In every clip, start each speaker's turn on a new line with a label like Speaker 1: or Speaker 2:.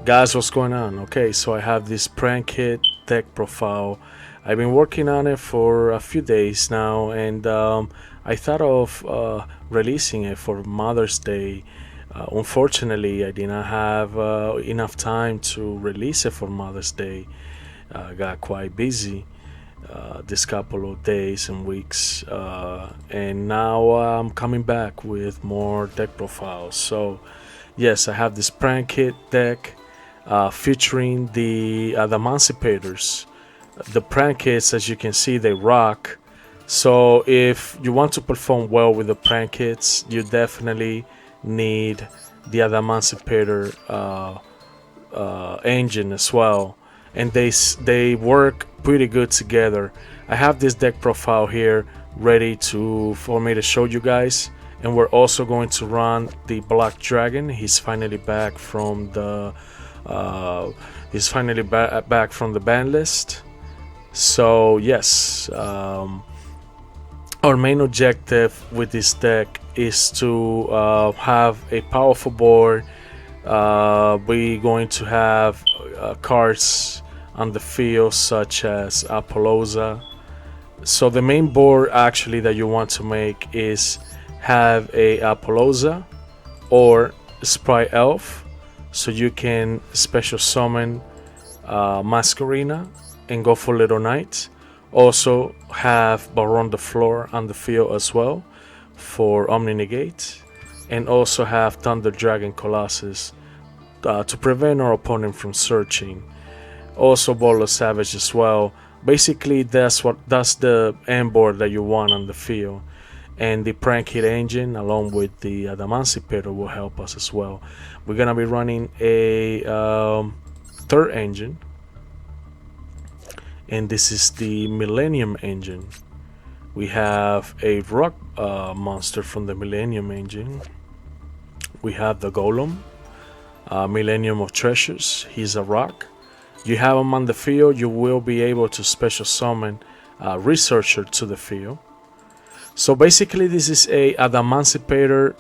Speaker 1: Guys, what's going on? Okay, so I have this prank hit deck profile. I've been working on it for a few days now, and I thought of releasing it for Mother's Day. Unfortunately, I did not have enough time to release it for Mother's Day. Got quite busy this couple of days and weeks, and now I'm coming back with more deck profiles. So, yes, I have this prank hit deck featuring the Adamancipators. The prank hits, as you can see, they rock. So if you want to perform well with the prank hits, you definitely need the Adamancipator engine as well, and they work pretty good together. I have this deck profile here ready for me to show you guys, and we're also going to run the Black Dragon. He's finally back from the back from the ban list. So yes, our main objective with this deck is to have a powerful board. We're going to have cards on the field such as Apollousa. So the main board actually that you want to make is have a Apollousa or Spry Elf, so you can special summon Masquerina and go for Little Knight. Also have Baron the Floor on the field as well for Omni Negate, and also have Thunder Dragon Colossus to prevent our opponent from searching. Also Bolo Savage as well. Basically that's the end board that you want on the field, and the prank hit engine along with the Adamancipator will help us as well. We're gonna be running a third engine, and this is the Millennium engine. We have a rock monster from the Millennium engine. We have the Golem, Millennium of Treasures. He's a rock. You have him on the field, you will be able to special summon Researcher to the field. So basically this is a Adamancipator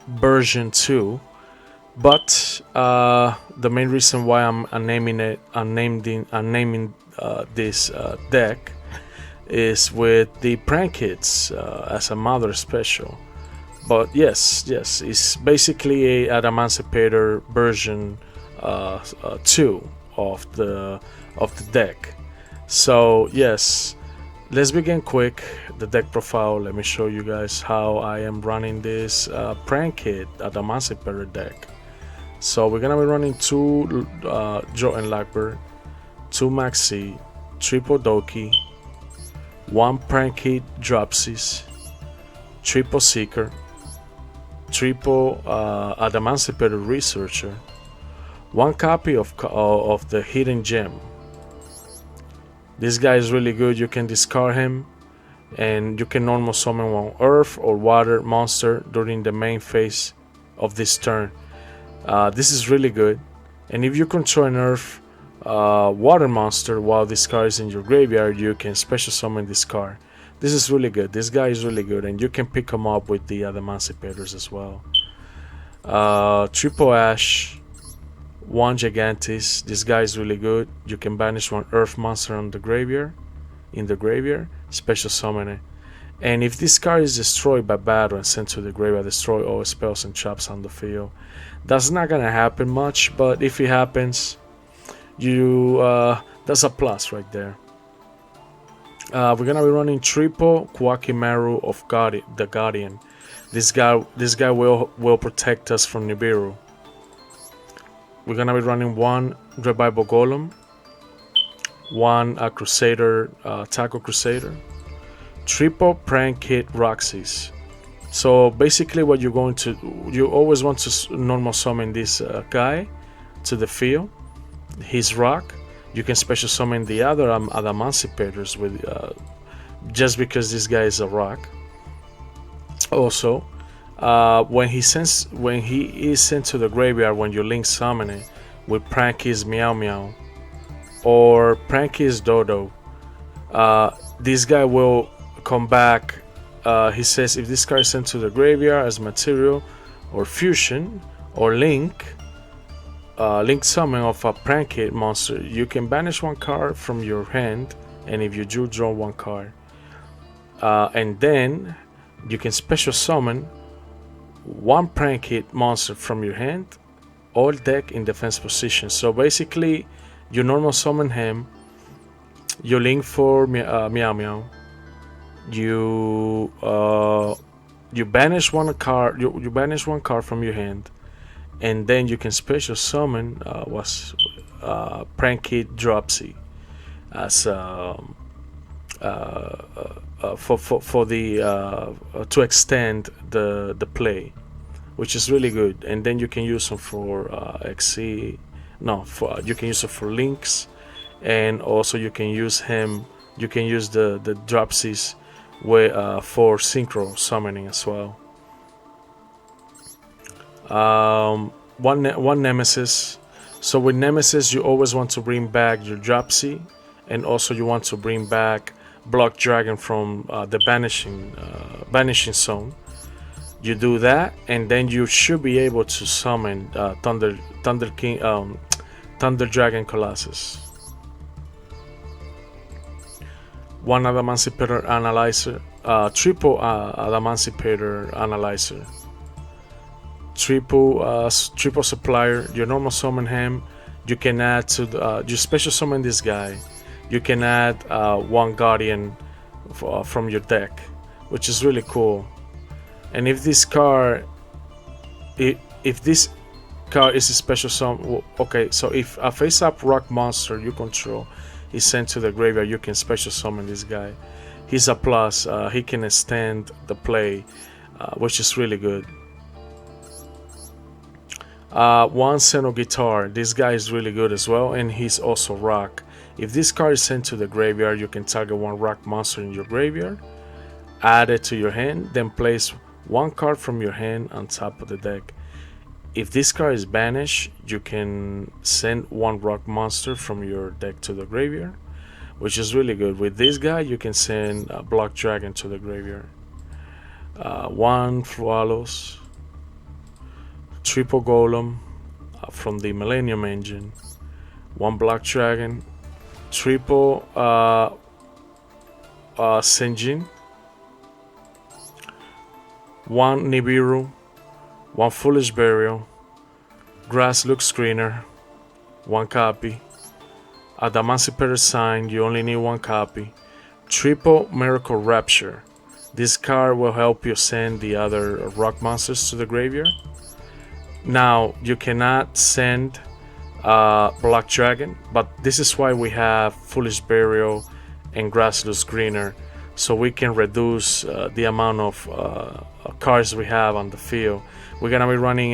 Speaker 1: version 2, but the main reason why I'm naming this deck is with the prank hits as a mother special. But yes, it's basically a Adamancipator version 2 of the deck. So yes, let's begin quick the deck profile. Let me show you guys how I am running this prank hit Adamancipator deck. So we're gonna be running 2 Yugioh and Blackbird, 2 Maxi, triple Doki, 1 prank hit Dropsies, triple Seeker, triple Adamancipator Researcher, 1 copy of the Hidden Gem. This guy is really good. You can discard him, and you can normal summon 1 Earth or Water monster during the main phase of this turn. This is really good, and if you control an Earth Water monster while this card is in your graveyard, you can special summon this card. This is really good. This guy is really good, and you can pick him up with the Adamancipators as well. Triple Ash, 1 Gigantis. This guy is really good. You can banish 1 Earth monster in the graveyard, special summon it. And if this card is destroyed by battle and sent to the graveyard, destroy all spells and traps on the field. That's not gonna happen much, but if it happens, that's a plus right there. We're gonna be running triple Kwakimaru of the Guardian. This guy will protect us from Nibiru. We're gonna be running 1 Revival Golem, 1 Crusader, Taco Crusader, triple prank hit Roxys. So basically what you always want to normal summon this guy to the field. He's rock. You can special summon the other Adamancipators with just because this guy is a rock. Also, when he is sent to the graveyard, when you link summon it with prank his Meow Meow or prank his Dodo, this guy will come back. He says if this card is sent to the graveyard as material or fusion or link, link summon of a Prankit monster, you can banish one card from your hand, and if you do, draw one card. And then you can special summon one Prankit monster from your hand, all deck in defense position. So basically, you normal summon him, you link for Meow Meow, you banish one card, you banish one card from your hand, and then you can special summon Prankit Dropsy as for the to extend the play, which is really good. And then you can use them for XC. No, you can use it for links, and also you can use him. You can use the Dropsies for synchro summoning as well. One Nemesis. So with Nemesis, you always want to bring back your Dropsy, and also you want to bring back Block Dragon from the banishing zone. You do that, and then you should be able to summon Thunder Dragon Colossus. One Adamancipator Analyzer, triple Adamancipator Analyzer, triple supplier. You normal summon him. You can add to you special summon this guy. You can add one Guardian from your deck, which is really cool. And if this card, if this card is a special summon, okay. So if a face-up rock monster you control is sent to the graveyard, you can special summon this guy. He's a plus. He can extend the play, which is really good. One Seno Guitar. This guy is really good as well, and he's also rock. If this card is sent to the graveyard, you can target one rock monster in your graveyard, add it to your hand, then place one card from your hand on top of the deck. If this card is banished, you can send one rock monster from your deck to the graveyard, which is really good. With this guy, you can send a Block Dragon to the graveyard. One Flualos, triple Golem from the Millennium Engine, one Block Dragon, triple Senjin, one Nibiru, one Foolish Burial, Grass Looks Greener, one copy, Adamancipator Sign, you only need one copy, triple Miracle Rapture. This card will help you send the other rock monsters to the graveyard. Now, you cannot send Black Dragon, but this is why we have Foolish Burial and Grass Looks Greener, so we can reduce the amount of cards we have on the field. We're gonna be running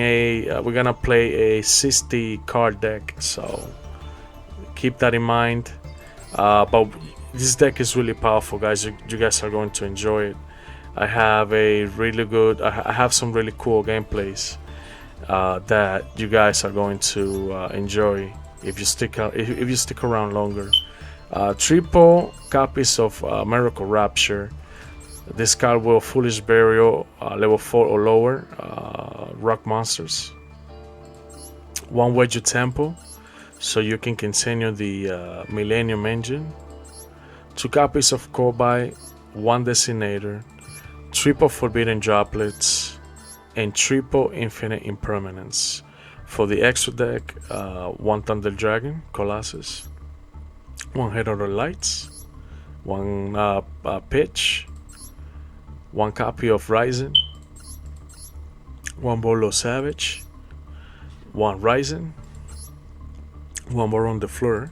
Speaker 1: we're gonna play a 60 card deck, so keep that in mind. But this deck is really powerful, guys. You guys are going to enjoy it. I have I have some really cool gameplays that you guys are going to enjoy if you stick around longer. Triple copies of Miracle Rapture. This card will Foolish Burial level 4 or lower rock monsters. One YGO Temple, so you can continue the Millennium Engine. 2 copies of Kobai, 1 Designator, triple Forbidden Droplets, and triple Infinite Impermanence. For the extra deck, 1 Thunder Dragon Colossus, 1 Herald of Lights, 1 Pitch, 1 copy of Rising, 1 Bolo Savage, 1 Rising, 1 more on the floor,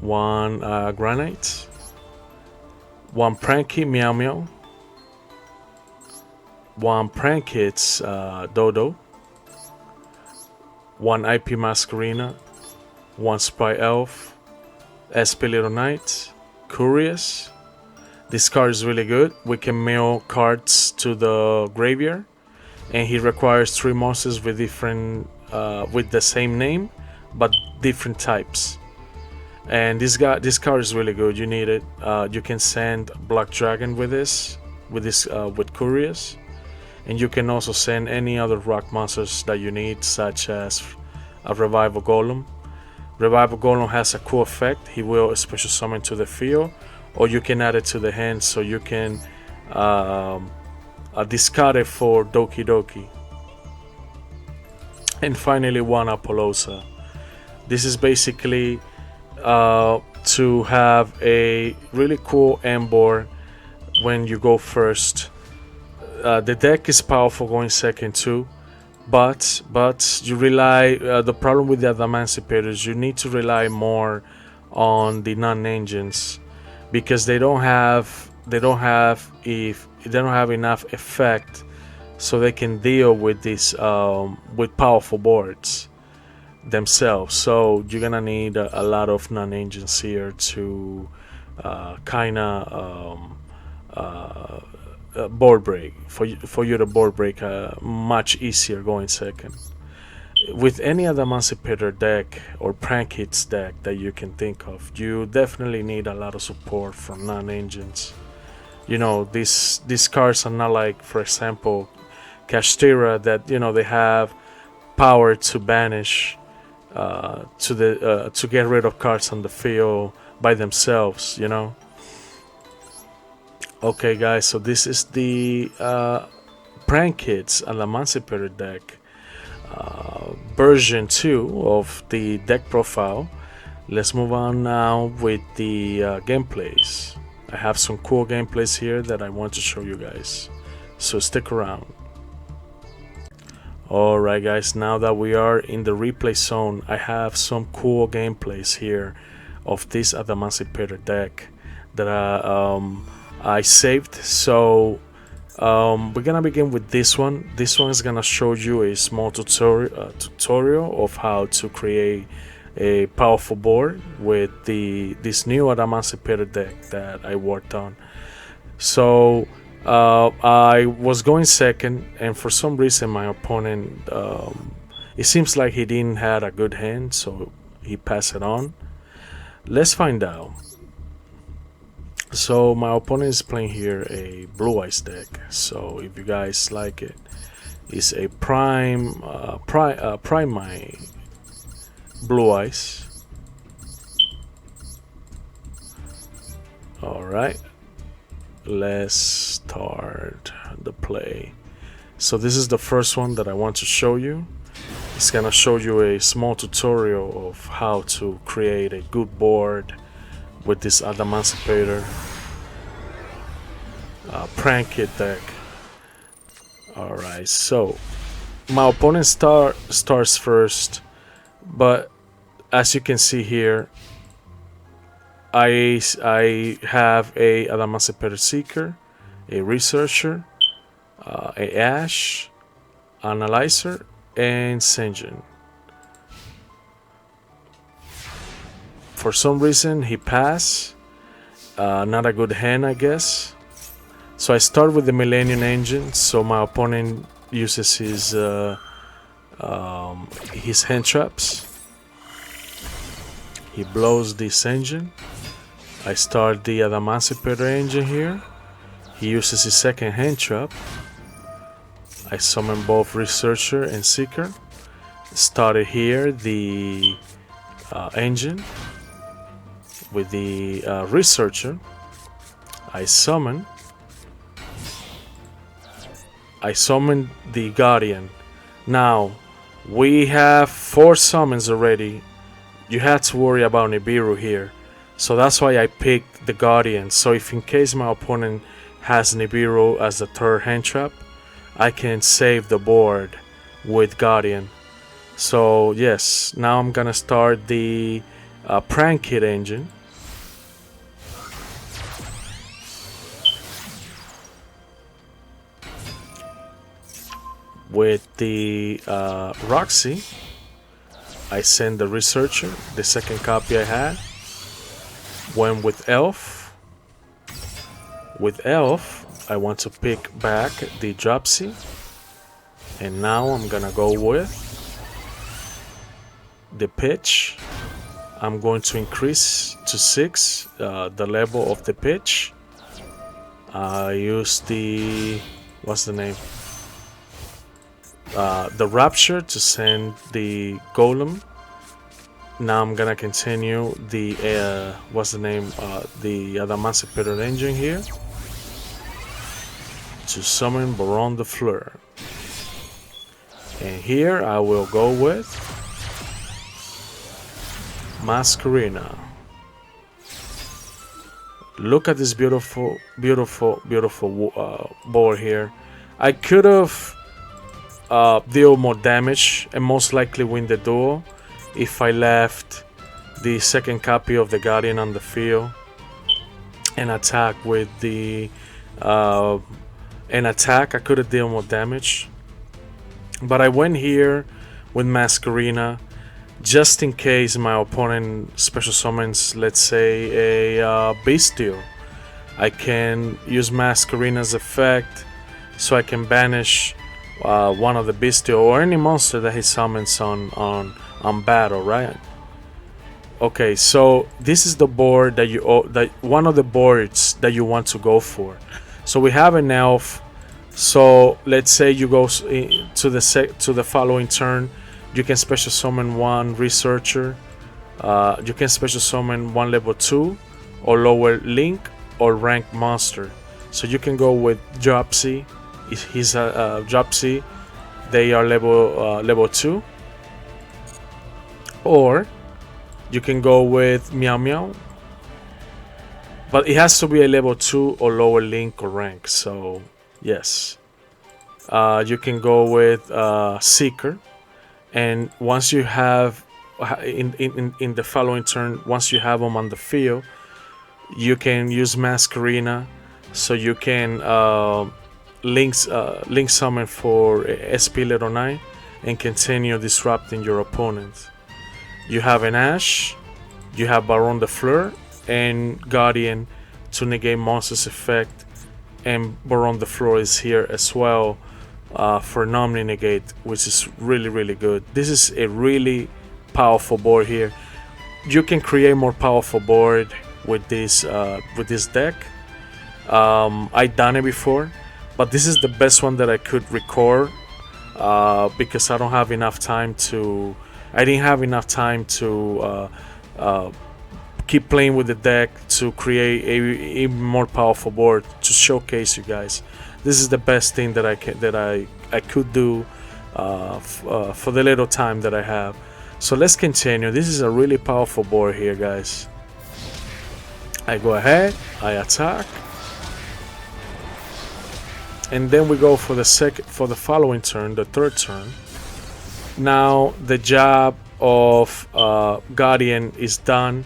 Speaker 1: 1 Granite, 1 Pranky Meow Meow, 1 Prankits Dodo, 1 IP Masquerina, 1 Spy Elf, SP Little Knight, Curious. This card is really good. We can mail cards to the graveyard, and he requires 3 monsters with different with the same name but different types. And this card is really good. You need it. You can send Black Dragon with Curious, and you can also send any other rock monsters that you need, such as a Revival Golem. Revival Golem has a cool effect. He will special summon to the field, or you can add it to the hand so you can discard it for Doki Doki. And finally, one Apollosa. This is basically to have a really cool end board when you go first. The deck is powerful going second too, but you rely. The problem with the Adamancipator is you need to rely more on the non-engines because they don't have enough effect so they can deal with this with powerful boards themselves. So you're gonna need a lot of non-engines here to board break for you to board break much easier going second. With any Adamancipator deck or prank hits deck that you can think of, you definitely need a lot of support from non-engines. You know, these cards are not like, for example, Kashtira, that they have power to banish to get rid of cards on the field by themselves. Okay, guys, so this is the prank hits Adamancipator deck version 2 of the deck profile. Let's move on now with the gameplays. I have some cool gameplays here that I want to show you guys, so stick around. Alright guys, now that we are in the replay zone, I have some cool gameplays here of this Adamancipator deck that I saved. So we're gonna begin with this one. This one is gonna show you a small tutorial of how to create a powerful board with this new Adamancipator deck that I worked on. So I was going second, and for some reason my opponent, it seems like he didn't have a good hand, so he passed it on. Let's find out. So my opponent is playing here a Blue Eyes deck. So if you guys like it, it's a prime Blue Eyes. Alright, let's start the play. So this is the first one that I want to show you. It's gonna show you a small tutorial of how to create a good board with this Adamancipator prank hit deck. Alright, so my opponent starts first, but as you can see here, I have a Adamancipator Seeker, a Researcher, a Ash, Analyzer, and Senjin. For some reason he passed. Not a good hand, I guess. So I start with the Millennium Engine. So my opponent uses his hand traps. He blows this engine. I start the Adamancipator engine here. He uses his second hand trap. I summon both Researcher and Seeker. Started here the engine with the Researcher. I summon the Guardian. Now we have 4 summons already. You had to worry about Nibiru here, so that's why I picked the Guardian. So if in case my opponent has Nibiru as the third hand trap, I can save the board with Guardian. So yes, now I'm gonna start the prank hit engine. With the Roxy, I send the Researcher, the second copy I had. Went with Elf. With Elf, I want to pick back the Dropsy. And now I'm gonna go with the Pitch. I'm going to increase to 6 the level of the pitch. I use the, what's the name? the Rapture to send the Golem. Now I'm gonna continue the what's the name? The Adamancipator engine here to summon Baron the Fleur. And here I will go with Masquerina. Look at this beautiful, beautiful, beautiful board here. I could have deal more damage and most likely win the duel if I left the second copy of the Guardian on the field and attack with the I could have dealt more damage, but I went here with Masquerina just in case my opponent special summons, let's say, a Bestial. I can use Masquerina's effect so I can banish one of the Bestial or any monster that he summons on battle, right? Okay, so this is the board that one of the boards that you want to go for. So we have an elf. So let's say you go to the following turn. You can special summon one researcher. You can special summon one level 2 or lower link or rank monster. So you can go with Dropsy. He's a Dropsy. They are level 2. Or you can go with Meow Meow. But it has to be a level 2 or lower link or rank. So yes. You can go with Seeker. And once you have in the following turn, once you have them on the field, you can use Masquerina, so you can link summon for SP level 9 and continue disrupting your opponent. You have an Ash, you have Baron de Fleur and Guardian to negate monster's effect, and Baron de Fleur is here as well. For Nomni negate, which is really good. This is a really powerful board here. You can create more powerful board with this deck. I done it before, but this is the best one that I could record because I don't have enough time to. I didn't have enough time to keep playing with the deck to create a even more powerful board to showcase you guys. This is the best thing that I could do for the little time that I have. So let's continue. This is a really powerful board here, guys. I go ahead, I attack, and then we go for the following turn, the third turn. Now the job of Guardian is done.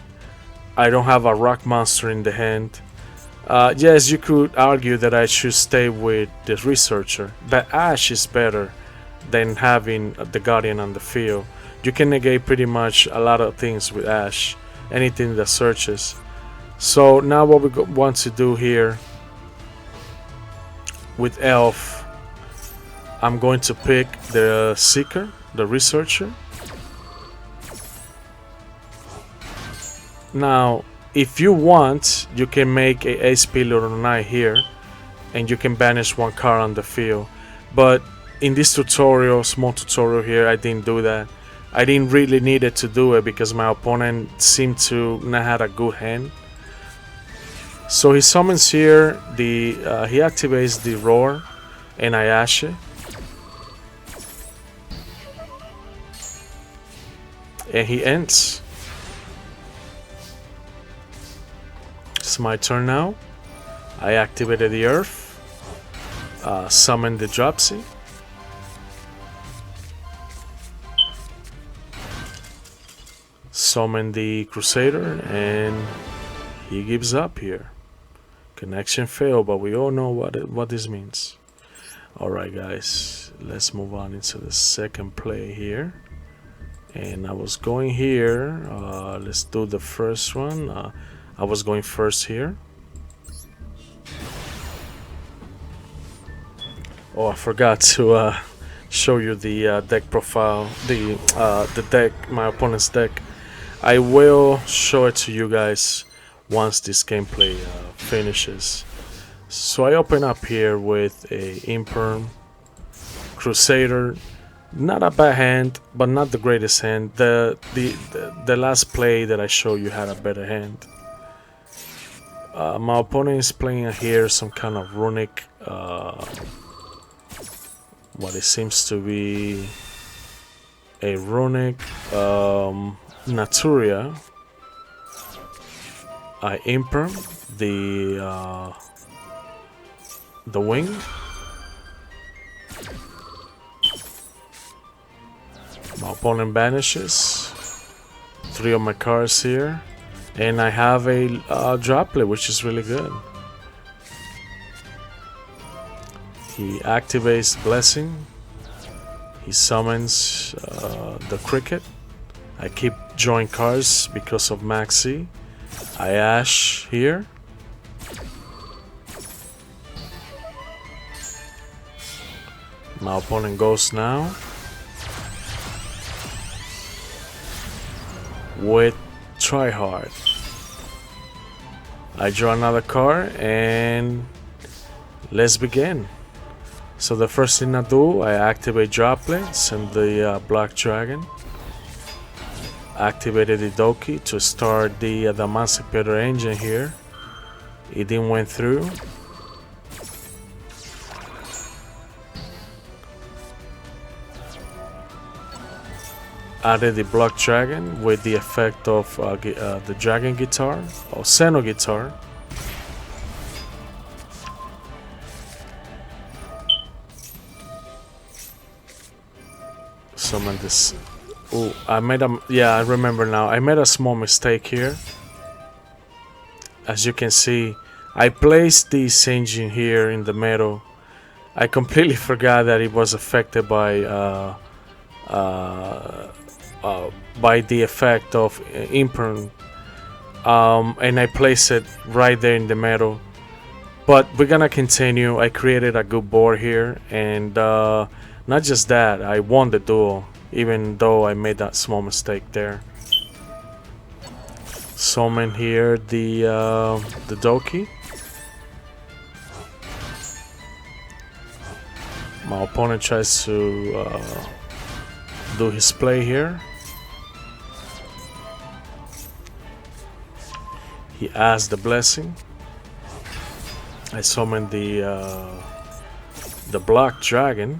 Speaker 1: I don't have a rock monster in the hand. Yes, you could argue that I should stay with the researcher, but Ash is better than having the Guardian on the field. You can negate pretty much a lot of things with Ash, anything that searches. So now what we want to do here with Elf, I'm going to pick the Seeker, the researcher. Now if you want, you can make a SP level 9 here and you can banish one card on the field, but in this tutorial, small tutorial here, I didn't do that. I didn't really need it to do it because my opponent seemed to not have a good hand. So he summons here he activates the Roar and I Ash it. And he ends. It's my turn now. I activated the Earth, summoned the Dropsy, summoned the Crusader, and he gives up here. Connection failed, but we all know what this means. Alright guys, let's move on into the second play here. And I was going here, let's do the first one. I was going first here. Oh, I forgot to show you the deck profile, the deck, my opponent's deck. I will show it to you guys once this gameplay finishes. So I open up here with a Imperm, Crusader, Not a bad hand, but not the greatest hand. The last play that I showed you had a better hand. My opponent is playing here some kind of Runic, what it seems to be a Runic Naturia. I imperm the wing. My opponent banishes 3 of my cards here, and I have a droplet, which is really good. He activates Blessing. He summons the Cricket. I keep drawing cards because of Maxi. I Ash here. My opponent goes now with Try Hard. I draw another card and let's begin. So the first thing I do, I activate Droplets and the Black Dragon. Activated the Doki to start the Adamancipator engine here. It didn't went through. Added the Black Dragon with the effect of the Dragon Guitar or Xeno Guitar. Summon this. Oh, I remember now. I made a small mistake here. As you can see, I placed this engine here in the middle. I completely forgot that it was affected by the effect of imperm, and I placed it right there in the middle. But we're gonna continue. I created a good board here, and not just that, I won the duel, even though I made that small mistake there. Summon here the Doki. My opponent tries to do his play here. He asks the Blessing. I summon the Black Dragon.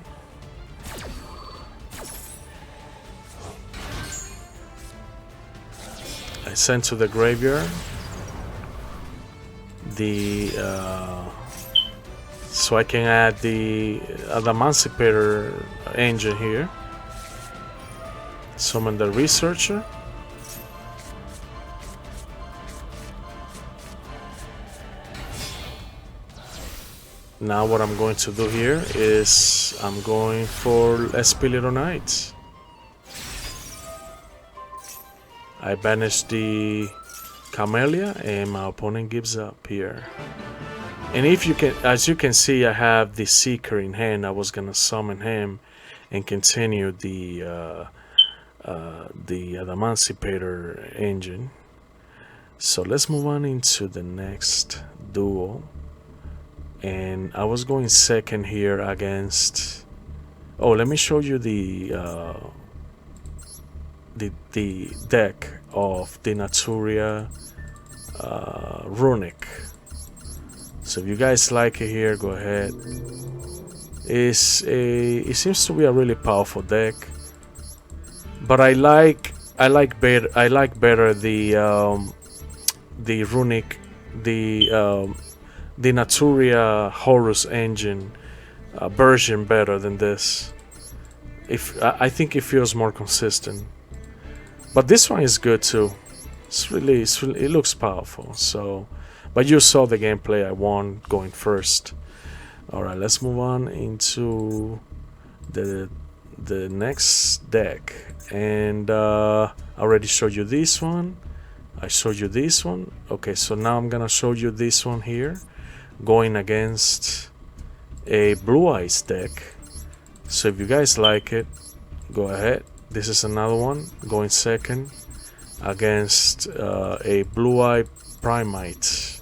Speaker 1: I send to the graveyard so I can add the Adamancipator engine here. Summon the Researcher. Now what I'm going to do here is I'm going for Espilito Knight. I banish the Camellia and my opponent gives up here. And if you can, as you can see, I have the Seeker in hand. I was gonna summon him and continue the Adamancipator engine. So let's move on into the next duel. And I was going second here against. Oh, let me show you the deck of the Naturia Runic. So if you guys like it here, go ahead. It seems to be a really powerful deck, but I like better the Runic, the Naturia Horus engine version better than this. I think it feels more consistent. But this one is good too. It looks powerful. So, but you saw the gameplay. I won going first. All right, let's move on into the next deck. And I already showed you this one. I showed you this one. Okay, so now I'm gonna show you this one here, going against a Blue Eyes deck. So if you guys like it, go ahead. This is another one going second against a Blue Eye Primite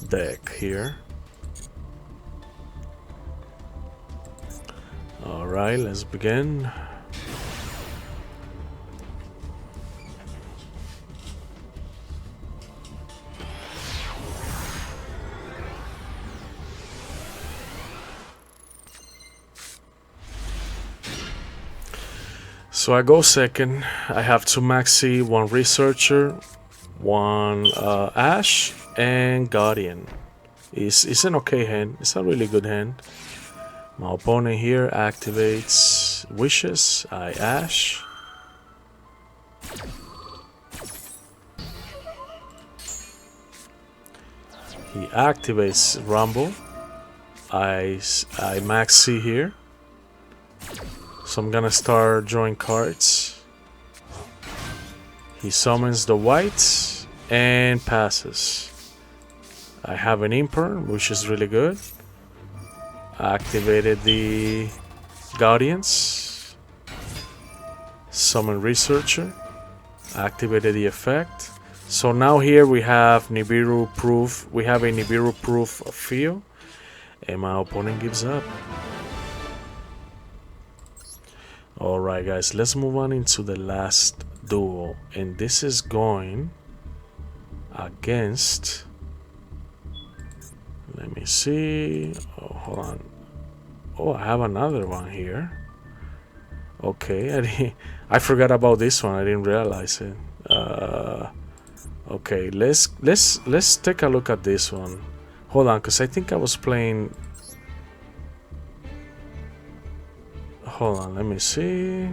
Speaker 1: deck here. Alright, let's begin. So I go second. I have 2 Maxi, 1 Researcher, 1 Ash, and Guardian. It's an okay hand. It's a really good hand. My opponent here activates Wishes. I Ash. He activates Rumble. I Maxi here. So I'm gonna start drawing cards. He summons the whites and passes. I have an Imperm, which is really good. I activated the Guardians. Summon Researcher. Activated the effect. So now here we have Nibiru proof. We have a Nibiru proof field. And my opponent gives up. Alright guys, let's move on into the last duel. And this is going against... Let me see. Oh, hold on. Oh, I have another one here. Okay, I forgot about this one. I didn't realize it. Okay, let's take a look at this one. Hold on, because I think I was playing... Hold on, let me see.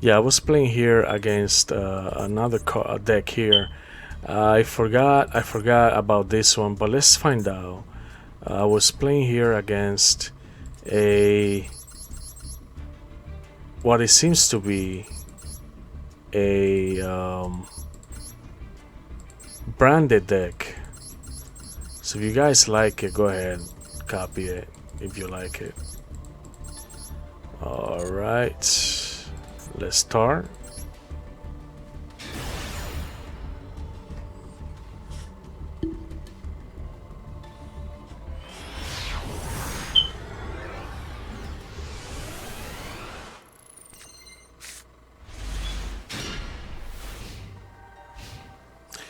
Speaker 1: Yeah, I was playing here against another deck here. I forgot about this one, but let's find out. I was playing here against a... what it seems to be a branded deck. So if you guys like it, go ahead, copy it if you like it. Alright, let's start.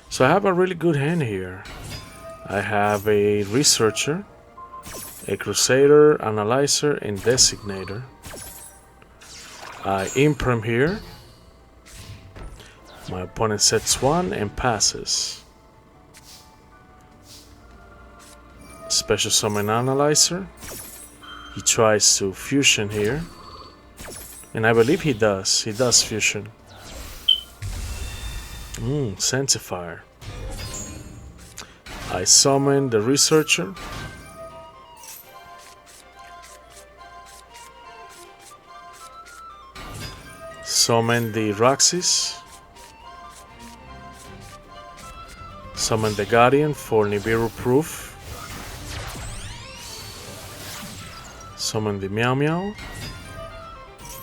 Speaker 1: So I have a really good hand here. I have a Researcher, a Crusader, Analyzer, and Designator. I Imperm here. My opponent sets 1 and passes. Special Summon Analyzer. He tries to Fusion here. And I believe he does. He does Fusion. Sanctifier. I summon the Researcher. Summon the Roxys. Summon the Guardian for Nibiru proof. Summon the Meow Meow.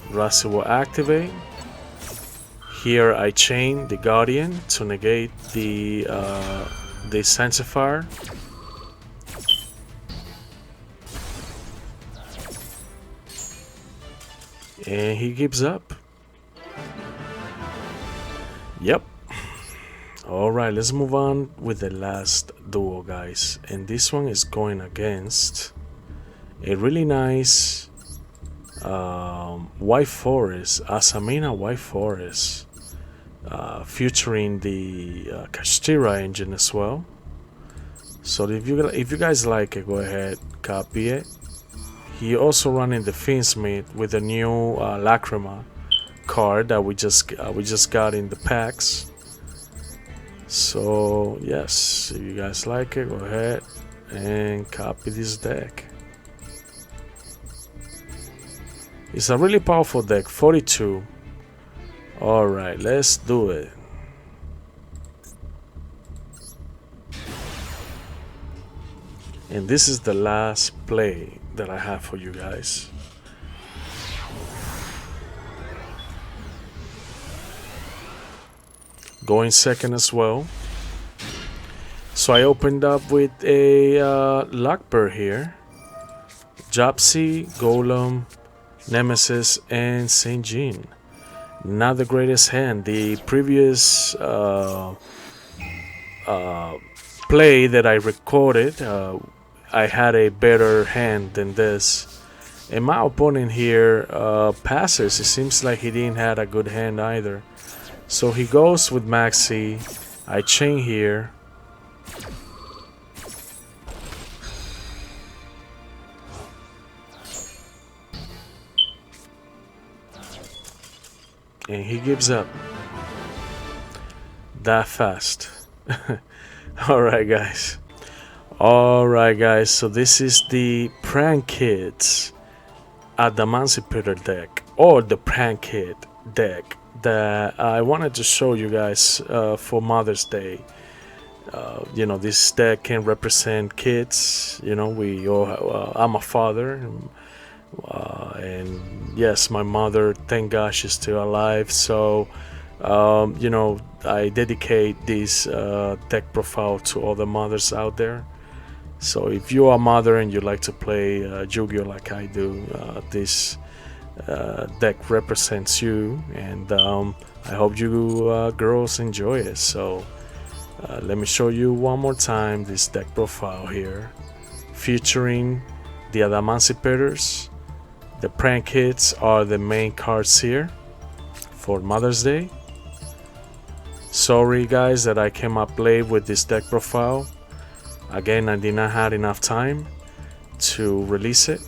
Speaker 1: Roxy will activate. Here I chain the Guardian to negate the Sanctifier. And he gives up. Yep. Alright, let's move on with the last duel, guys. And this one is going against a really nice White Forest, Asamina White Forest. Featuring the Kashtira engine as well. So if you guys like it, go ahead, copy it. He also running the Finsmith with the new Lacrima card that we just got in the packs. So yes, if you guys like it, go ahead and copy this deck. It's a really powerful deck, 42. Alright, let's do it. And this is the last play that I have for you guys. Going second as well. So I opened up with a Lockbird here. Jopsy, Golem, Nemesis, and Saint Jean. Not the greatest hand. The previous play that I recorded, I had a better hand than this. And my opponent here passes. It seems like he didn't have a good hand either. So he goes with Maxi. I chain here. And he gives up that fast. Alright guys. Alright guys, so this is the Prank Kids Adamancipator deck, or the Prank Kid deck that I wanted to show you guys for Mother's Day. You know, this deck can represent kids. You know, we all, I'm a father, and yes, my mother, thank God, she's still alive. So you know, I dedicate this deck profile to all the mothers out there. So if you are a mother and you like to play Yu-Gi-Oh like I do, this deck represents you, and I hope you girls enjoy it. So let me show you one more time this deck profile here, featuring the Adamancipators. The Prank Kids are the main cards here for Mother's Day. Sorry guys that I came up late with this deck profile. Again, I did not have enough time to release it.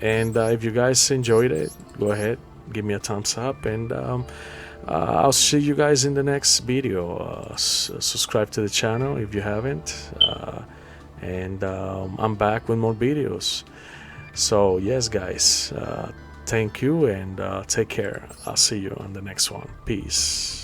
Speaker 1: And if you guys enjoyed it, go ahead, give me a thumbs up, and I'll see you guys in the next video. Subscribe to the channel if you haven't, and I'm back with more videos. So yes guys, thank you, and take care. I'll see you on the next one. Peace.